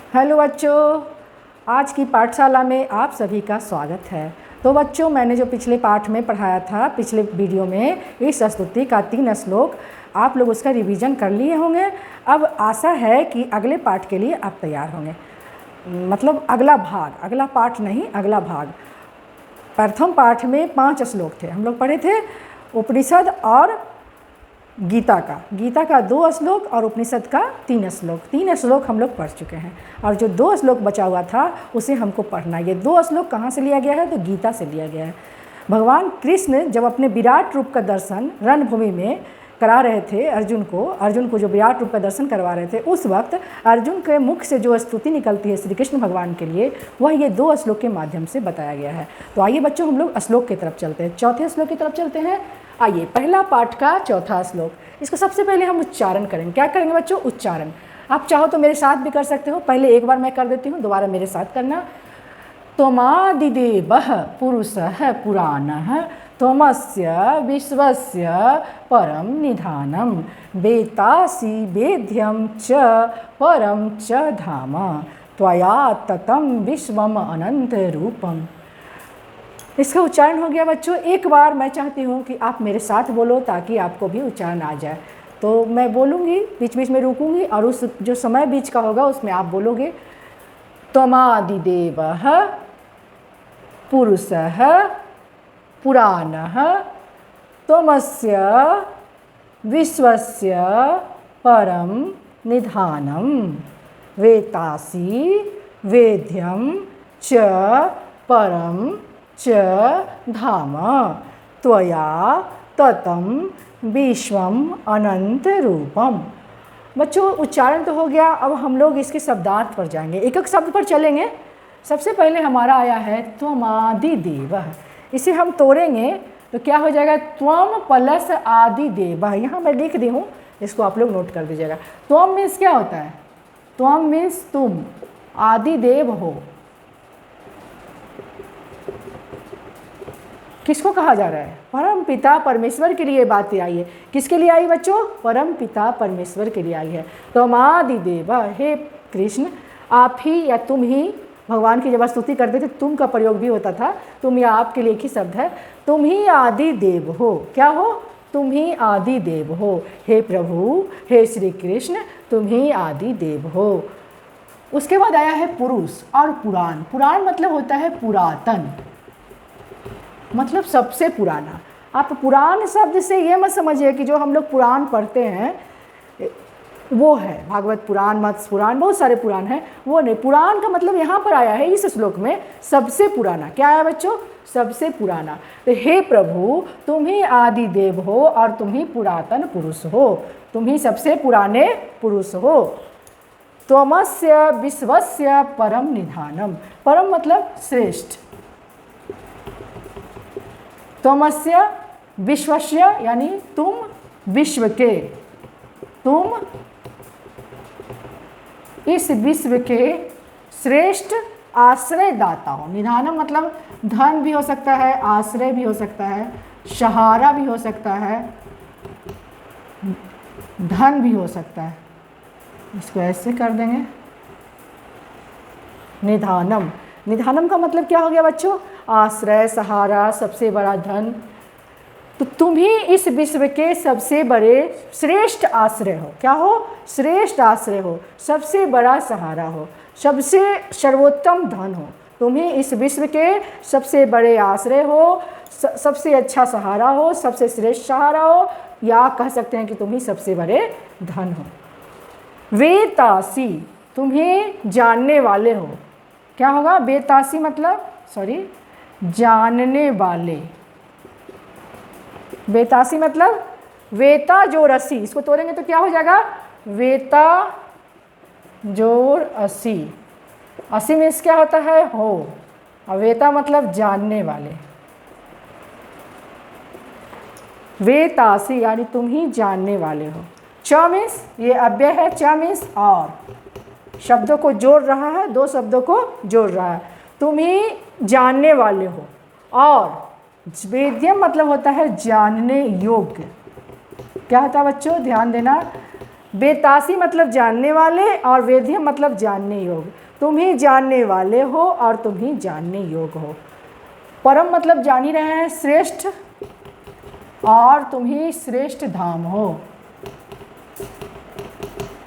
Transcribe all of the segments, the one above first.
Hello बच्चों, आज की पाठशाला में आप सभी का स्वागत है। तो बच्चों, मैंने जो पिछले पाठ में पढ़ाया था, पिछले वीडियो में, इस स्तुति का 3 श्लोक आप लोग उसका रिवीजन कर लिए होंगे। अब आशा है कि अगले पाठ के लिए आप तैयार होंगे, मतलब अगला पाठ नहीं, अगला भाग। प्रथम पाठ में 5 श्लोक थे, हम लोग पढ़े थे उपनिषद और गीता का 2 श्लोक और उपनिषद का 3 श्लोक। 3 श्लोक हम लोग पढ़ चुके हैं और जो 2 श्लोक बचा हुआ था उसे हमको पढ़ना है। ये 2 श्लोक कहाँ से लिया गया है? तो गीता से लिया गया है। भगवान कृष्ण जब अपने विराट रूप का दर्शन रणभूमि में करा रहे थे अर्जुन को जो विराट रूप का दर्शन करवा रहे थे, उस वक्त अर्जुन के मुख से जो स्तुति निकलती है श्री कृष्ण भगवान के लिए, वह ये 2 श्लोक के माध्यम से बताया गया है। तो आइए बच्चों, हम लोग श्लोक की तरफ चलते हैं, चौथे श्लोक की तरफ चलते हैं। आइए, पहला पाठ का चौथा श्लोक, इसको सबसे पहले हम उच्चारण करेंगे। क्या करेंगे बच्चों? उच्चारण। आप चाहो तो मेरे साथ भी कर सकते हो, पहले एक बार मैं कर देती हूँ, दोबारा मेरे साथ करना। त्वमादिदेवः पुरुषः पुराणः त्वमस्य विश्वस्य परम निधानम वेत्तासि वेद्यं च परम च धाम त्वया ततं विश्वम अनंत रूपम। इसका उच्चारण हो गया बच्चों। एक बार मैं चाहती हूँ कि आप मेरे साथ बोलो ताकि आपको भी उच्चारण आ जाए। तो मैं बोलूँगी, बीच बीच में रुकूंगी और उस जो समय बीच का होगा उसमें आप बोलोगे। त्वमादिदेवः पुरुषः पुराणः त्वमस्य विश्वस्य परम निधानम वेत्तासि वेद्यं च परम च धाम त्वया ततं विश्वम अनंत रूपम। बच्चों, उच्चारण तो हो गया, अब हम लोग इसके शब्दार्थ पर जाएंगे, एक एक शब्द पर चलेंगे। सबसे पहले हमारा आया है त्वमादिदेवः। इसे हम तोड़ेंगे तो क्या हो जाएगा? त्वम प्लस आदिदेवः। यहाँ मैं लिख दी हूँ, इसको आप लोग नोट कर दीजिएगा। त्वम मीन्स क्या होता है? त्वम मीन्स तुम, आदिदेव हो। किसको कहा जा रहा है? परम पिता परमेश्वर के लिए बातें आई है। किसके लिए आई बच्चों? परम पिता परमेश्वर के लिए आई है। त्वमादिदेव, हे कृष्ण, आप ही या तुम ही, भगवान की जब स्तुति करते थे तुम का प्रयोग भी होता था, तुम या आपके लिए एक ही शब्द है। तुम ही आदि देव हो। क्या हो? तुम ही आदि देव हो। हे प्रभु, हे श्री कृष्ण, तुम ही आदि देव हो। उसके बाद आया है पुरुष और पुराण। पुराण मतलब होता है पुरातन, मतलब सबसे पुराना। आप पुराण शब्द से ये मत समझिए कि जो हम लोग पुराण पढ़ते हैं वो है भागवत पुराण, मत्स्य पुराण, बहुत सारे पुराण हैं, वो नहीं। पुराण का मतलब यहाँ पर आया है इस श्लोक में सबसे पुराना। क्या आया बच्चों? सबसे पुराना। तो हे प्रभु, तुम ही आदि देव हो और तुम ही पुरातन पुरुष हो, तुम ही सबसे पुराने पुरुष हो। त्वमस्य विश्वस्य परम निधानम। परम मतलब श्रेष्ठ। त्वमस्य विश्वस्य यानी तुम विश्व के, तुम इस विश्व के श्रेष्ठ आश्रय दाता हो। निधानम मतलब धन भी हो सकता है, आश्रय भी हो सकता है, सहारा भी हो सकता है, धन भी हो सकता है। इसको ऐसे कर देंगे, निधानम। निधानम का मतलब क्या हो गया बच्चों? आश्रय, सहारा, सबसे बड़ा धन। तो तुम ही इस विश्व के सबसे बड़े श्रेष्ठ आश्रय हो। क्या हो? श्रेष्ठ आश्रय हो, सबसे बड़ा सहारा हो, सबसे सर्वोत्तम धन हो। तुम ही इस विश्व के सबसे बड़े आश्रय हो, सबसे अच्छा सहारा हो, सबसे श्रेष्ठ सहारा हो, या कह सकते हैं कि तुम ही सबसे बड़े धन हो। वेत्तासि, तुम ही जानने वाले हो। क्या होगा? वेत्तासि मतलब जानने वाले। वेत्तासि मतलब वेता जोड़ असी। इसको तोड़ेंगे तो क्या हो जाएगा? वेता जोड़ असी। असी मीन्स क्या होता है? हो। और वेता मतलब जानने वाले। वेत्तासि यानी तुम ही जानने वाले हो। च मीन्स ये अव्यय है, च मीन्स और, शब्दों को जोड़ रहा है, 2 शब्दों को जोड़ रहा है। तुम ही जानने वाले हो। और वेद्यम मतलब होता है जानने योग्य। क्या होता है बच्चों? ध्यान देना, बेतासी मतलब जानने वाले और वेद्यम मतलब जानने योग्य। तुम ही जानने वाले हो और तुम ही जानने योग्य हो। परम मतलब जान ही रहे हैं, श्रेष्ठ, और तुम ही श्रेष्ठ धाम हो।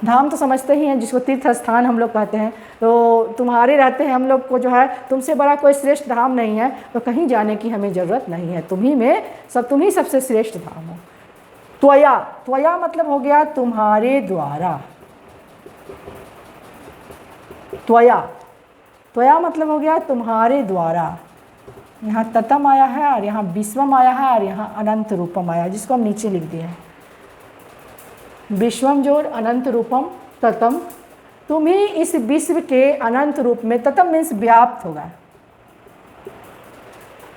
धाम तो समझते ही हैं, जिसको तीर्थ स्थान हम लोग कहते हैं। तो तुम्हारे रहते हैं हम लोग को जो है, तुमसे बड़ा कोई श्रेष्ठ धाम नहीं है, तो कहीं जाने की हमें ज़रूरत नहीं है। तुम ही सबसे श्रेष्ठ धाम हो। त्वया, त्वया मतलब हो गया तुम्हारे द्वारा। त्वया, त्वया मतलब हो गया तुम्हारे द्वारा। यहाँ ततम आया है और यहाँ विश्वम आया है और यहाँ अनंत रूपम आया है, जिसको हम नीचे लिख दिए हैं। विश्वम जोड़ अनंत रूपम ततम। तुम ही इस विश्व के अनंत रूप में, ततम मीन्स व्याप्त होगा।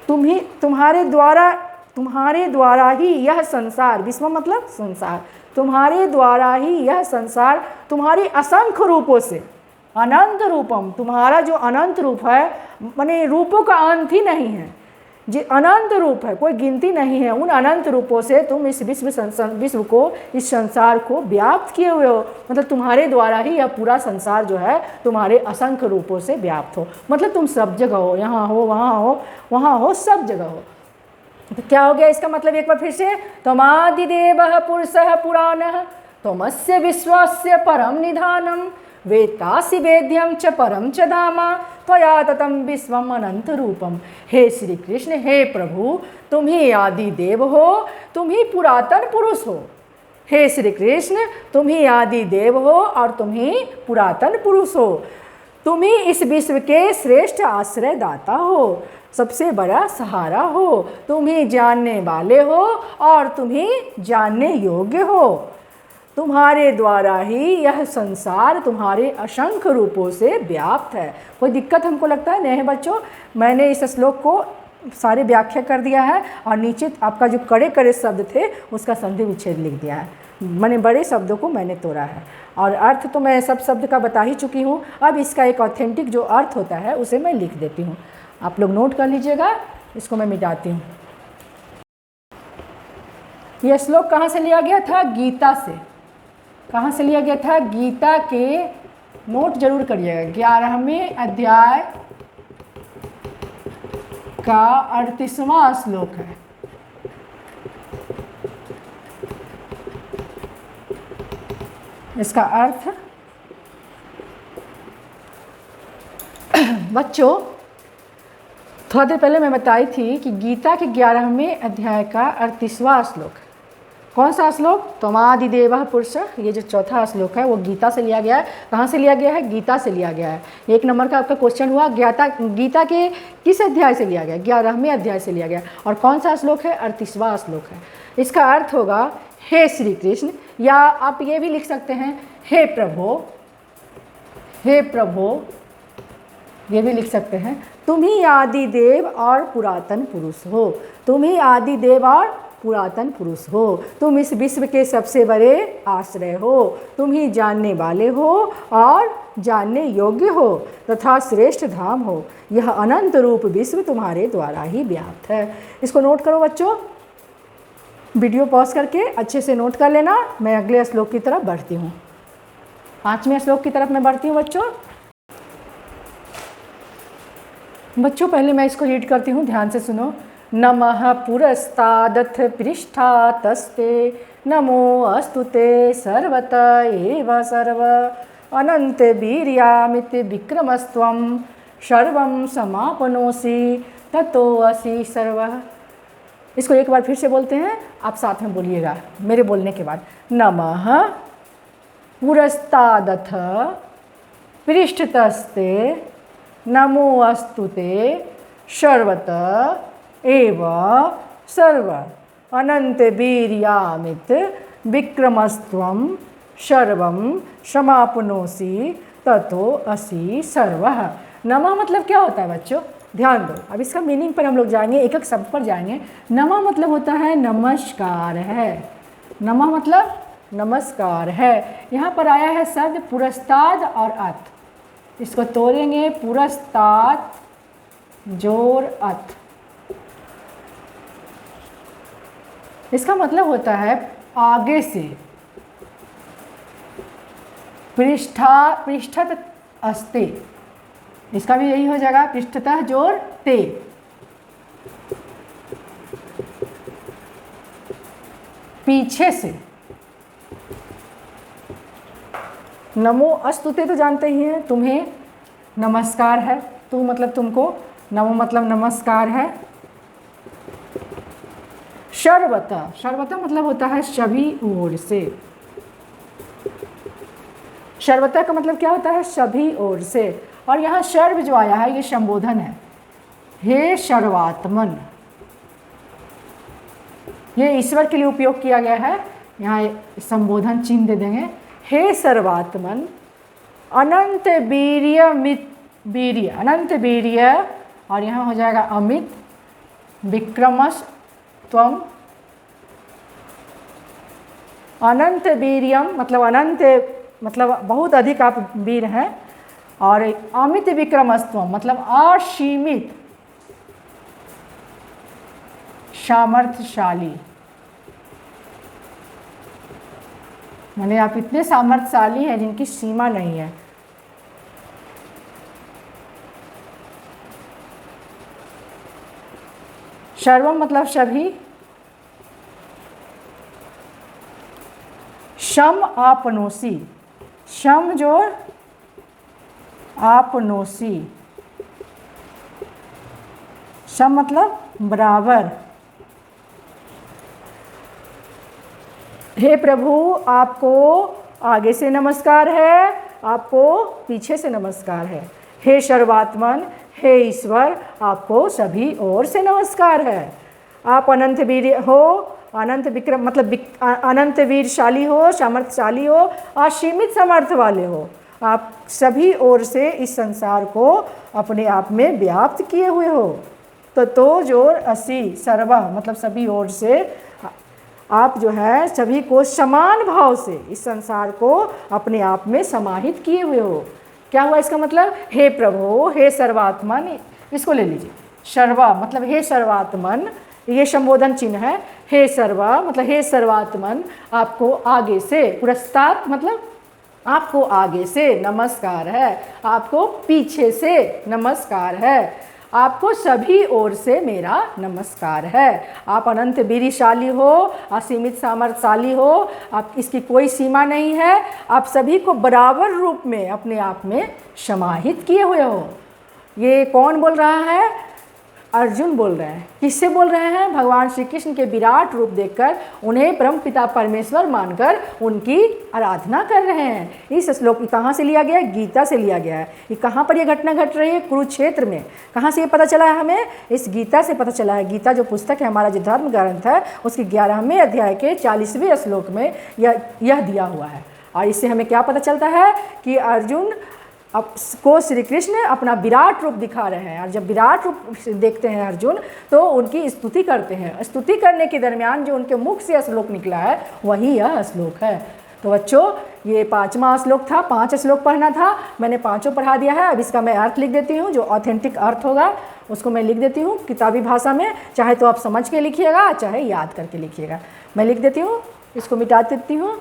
तुम ही, तुम्हारे द्वारा ही यह संसार, विश्व मतलब संसार, तुम्हारे द्वारा ही यह संसार तुम्हारी असंख्य रूपों से, अनंत रूपम, तुम्हारा जो अनंत रूप है, माने रूपों का अंत ही नहीं है, जो अनंत रूप है, कोई गिनती नहीं है, उन अनंत रूपों से तुम इस विश्व को, इस संसार को व्याप्त किए हुए हो। मतलब तुम्हारे द्वारा ही यह पूरा संसार जो है तुम्हारे असंख्य रूपों से व्याप्त हो। मतलब तुम सब जगह हो, यहाँ हो, वहाँ हो, सब जगह हो। तो क्या हो गया इसका मतलब, एक बार फिर से, त्वमादिदेवः पुरुषः पुराणः त्वमस्य विश्वस्य परम निधानम वेत्तासि वेद्यम च परम च धामा त्वया ततम विश्वम अनंत रूपम। हे श्री कृष्ण, हे प्रभु, तुम ही आदि देव हो, तुम ही पुरातन पुरुष हो। हे श्री कृष्ण, तुम ही आदि देव हो और तुम ही पुरातन पुरुष हो। तुम ही इस विश्व के श्रेष्ठ आश्रय दाता हो, सबसे बड़ा सहारा हो। तुम ही जानने वाले हो और तुम ही जानने योग्य हो। तुम्हारे द्वारा ही यह संसार तुम्हारे असंख्य रूपों से व्याप्त है। कोई दिक्कत हमको लगता है नहीं है बच्चों? मैंने इस श्लोक को सारे व्याख्या कर दिया है और नीचे आपका जो कड़े कड़े शब्द थे उसका संधि विच्छेद लिख दिया है। मैंने बड़े शब्दों को मैंने तोड़ा है और अर्थ तो मैं सब शब्द का बता ही चुकी हूँ। अब इसका एक ऑथेंटिक जो अर्थ होता है उसे मैं लिख देती हूँ, आप लोग नोट कर लीजिएगा। इसको मैं मिटाती हूँ। यह श्लोक कहाँ से लिया गया था? गीता से। कहाँ से लिया गया था? गीता के, नोट जरूर करिएगा, 11वें अध्याय का 38वां श्लोक है। इसका अर्थ बच्चों थोड़ा देर पहले मैं बताई थी कि गीता के 11वें अध्याय का 38वां श्लोक। कौन सा श्लोक? त्वमादिदेवः पुरुषः, ये जो चौथा श्लोक है वो गीता से लिया गया है। कहाँ से लिया गया है? गीता से लिया गया है। 1 नंबर का आपका क्वेश्चन हुआ, गीता के किस अध्याय से लिया गया? 11वें अध्याय से लिया गया। और कौन सा श्लोक है? 38वां श्लोक है। इसका अर्थ होगा हे श्री कृष्ण, या आप ये भी लिख सकते हैं हे प्रभु, हे प्रभु, ये भी लिख सकते हैं। तुम ही आदि देव और पुरातन पुरुष हो। तुम ही आदि देव और पुरातन पुरुष हो। तुम इस विश्व के सबसे बड़े आश्रय हो। तुम ही जानने वाले हो और जानने योग्य हो तथा श्रेष्ठ धाम हो। यह अनंत रूप विश्व तुम्हारे द्वारा ही व्याप्त है। इसको नोट करो बच्चों, वीडियो पॉज करके अच्छे से नोट कर लेना। मैं अगले श्लोक की तरफ बढ़ती हूँ, 5वें श्लोक की तरफ मैं बढ़ती हूँ बच्चों पहले मैं इसको रीड करती हूँ, ध्यान से सुनो। नमः पुरस्तादथ पृष्ठातस्ते नमो अस्तुते सर्वत एव सर्व अनंत वीर्यामित विक्रमस्त्वं सर्वं समापनोसि ततो असि सर्वः। इसको एक बार फिर से बोलते हैं, आप साथ में बोलिएगा मेरे बोलने के बाद। नमः पुरस्तादथ पृष्ठतस्ते नमो अस्तुते सर्वत एव सर्व अनंत वीर्यामित विक्रमस्त्वं सर्वं समापनोसि ततो असि सर्वः। नमः मतलब क्या होता है बच्चों? ध्यान दो, अब इसका मीनिंग पर हम लोग जाएंगे, एक एक शब्द पर जाएंगे। नमः मतलब होता है नमस्कार है। नमः मतलब नमस्कार है। यहाँ पर आया है शब्द पुरस्ताद और अथ, इसको तोड़ेंगे, पुरस्ताद जोर अथ। इसका मतलब होता है आगे से, पृष्ठत अस्ते, इसका भी यही हो जाएगा, पृष्ठतः जोड़ ते। पीछे से, नमो अस्तुते तो जानते ही हैं, तुम्हें नमस्कार है, तू मतलब तुमको, नमो मतलब नमस्कार है। सर्वतः, सर्वतः मतलब होता है सभी ओर से। सर्वतः का मतलब क्या होता है? सभी ओर से। और यहाँ सर्व जो आया है ये संबोधन है, हे सर्वात्मन, ये ईश्वर के लिए उपयोग किया गया है। यहाँ संबोधन चिन्ह दे देंगे, हे सर्वात्मन अनंत वीर्य मित वीर्य, अनंत वीर्य, और यहाँ हो जाएगा अमित विक्रमस त्वम। अनंत वीर्यम मतलब अनंत मतलब बहुत अधिक आप वीर हैं, और अमित विक्रमस्त्वम मतलब असीमित सामर्थ्यशाली, माने आप इतने सामर्थ्यशाली हैं जिनकी सीमा नहीं है। सर्वम मतलब सभी, शम आपनोसी, शम जोड़ आपनोसी, शम मतलब बराबर। हे प्रभु आपको आगे से नमस्कार है, आपको पीछे से नमस्कार है। हे सर्वात्मन, हे ईश्वर आपको सभी ओर से नमस्कार है। आप अनंत वीर हो, अनंत विक्रम मतलब अनंत वीरशाली हो, सामर्थ्यशाली हो, असीमित सामर्थ्य वाले हो। आप सभी ओर से इस संसार को अपने आप में व्याप्त किए हुए हो। तो जोर असी, सर्वा मतलब सभी ओर से आप जो है सभी को समान भाव से इस संसार को अपने आप में समाहित किए हुए हो। क्या हुआ इसका मतलब? हे प्रभु, हे सर्वात्मन, इसको ले लीजिए। सर्वा मतलब हे सर्वात्मन, ये संबोधन चिन्ह है। हे सर्वा मतलब हे सर्वात्मन, आपको आगे से, पुरस्तात् मतलब आपको आगे से नमस्कार है, आपको पीछे से नमस्कार है, आपको सभी ओर से मेरा नमस्कार है। आप अनंत वीरशाली हो, असीमित सामर्थ्यशाली हो, आप इसकी कोई सीमा नहीं है, आप सभी को बराबर रूप में अपने आप में समाहित किए हुए हो। ये कौन बोल रहा है? अर्जुन बोल रहे हैं। किससे बोल रहे हैं? भगवान श्री कृष्ण के विराट रूप देखकर उन्हें परम पिता परमेश्वर मानकर उनकी आराधना कर रहे हैं। इस श्लोक कहाँ से लिया गया है? गीता से लिया गया है। ये कहाँ पर ये घटना घट रही है? कुरुक्षेत्र में। कहाँ से ये पता चला है हमें? इस गीता से पता चला है। गीता जो पुस्तक है, हमारा जो धर्म ग्रंथ है, उसके 11वें अध्याय के 40वें श्लोक में यह दिया हुआ है। और इससे हमें क्या पता चलता है कि अर्जुन अब को श्री कृष्ण अपना विराट रूप दिखा रहे हैं। और जब विराट रूप देखते हैं अर्जुन तो उनकी स्तुति करते हैं। स्तुति करने के दरमियान जो उनके मुख से श्लोक निकला है वही यह श्लोक है। तो बच्चों, ये 5वां श्लोक था। 5 श्लोक पढ़ना था, मैंने 5 पढ़ा दिया है। अब इसका मैं अर्थ लिख देती हूँ, जो ऑथेंटिक अर्थ होगा उसको मैं लिख देती हूँ किताबी भाषा में। चाहे तो आप समझ के लिखिएगा, चाहे याद करके लिखिएगा। मैं लिख देती हूँ, इसको मिटा देती हूँ।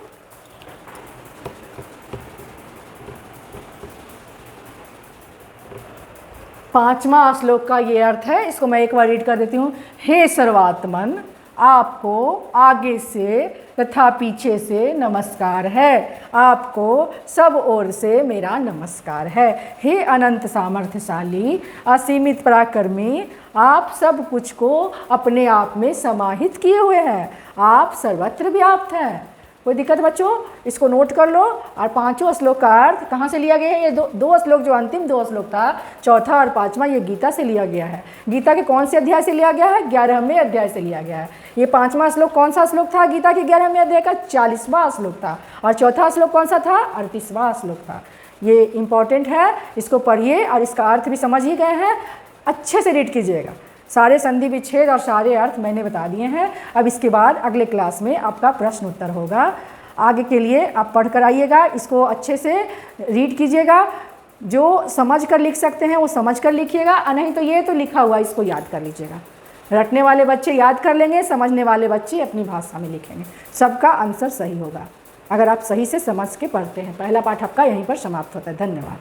पांचवा श्लोक का ये अर्थ है, इसको मैं एक बार रीड कर देती हूँ। हे सर्वात्मन, आपको आगे से तथा पीछे से नमस्कार है, आपको सब ओर से मेरा नमस्कार है। हे अनंत सामर्थ्यशाली, असीमित पराक्रमी, आप सब कुछ को अपने आप में समाहित किए हुए हैं, आप सर्वत्र व्याप्त हैं। कोई दिक्कत बच्चों? इसको नोट कर लो। और 5वां श्लोक का अर्थ कहाँ से लिया गया है? ये दो श्लोक, जो अंतिम 2 श्लोक था, चौथा और 5वां, ये गीता से लिया गया है। गीता के कौन से अध्याय से लिया गया है? 11वें अध्याय से लिया गया है। ये 5वां श्लोक कौन सा श्लोक था? गीता के 11वें अध्याय का 40वां श्लोक था। और चौथा श्लोक कौन सा था? 38वां श्लोक था। ये इम्पॉर्टेंट है, इसको पढ़िए और इसका अर्थ भी समझ ही गए हैं। अच्छे से रीड कीजिएगा। सारे संधि विच्छेद और सारे अर्थ मैंने बता दिए हैं। अब इसके बाद अगले क्लास में आपका प्रश्न उत्तर होगा। आगे के लिए आप पढ़ कर आइएगा, इसको अच्छे से रीड कीजिएगा। जो समझ कर लिख सकते हैं वो समझ कर लिखिएगा, और नहीं तो ये तो लिखा हुआ इसको याद कर लीजिएगा। रटने वाले बच्चे याद कर लेंगे, समझने वाले बच्चे अपनी भाषा में लिखेंगे। सबका आंसर सही होगा। अगर आप सही से समझ के पढ़ते हैं। पहला पाठ आपका यहीं पर समाप्त होता है। धन्यवाद।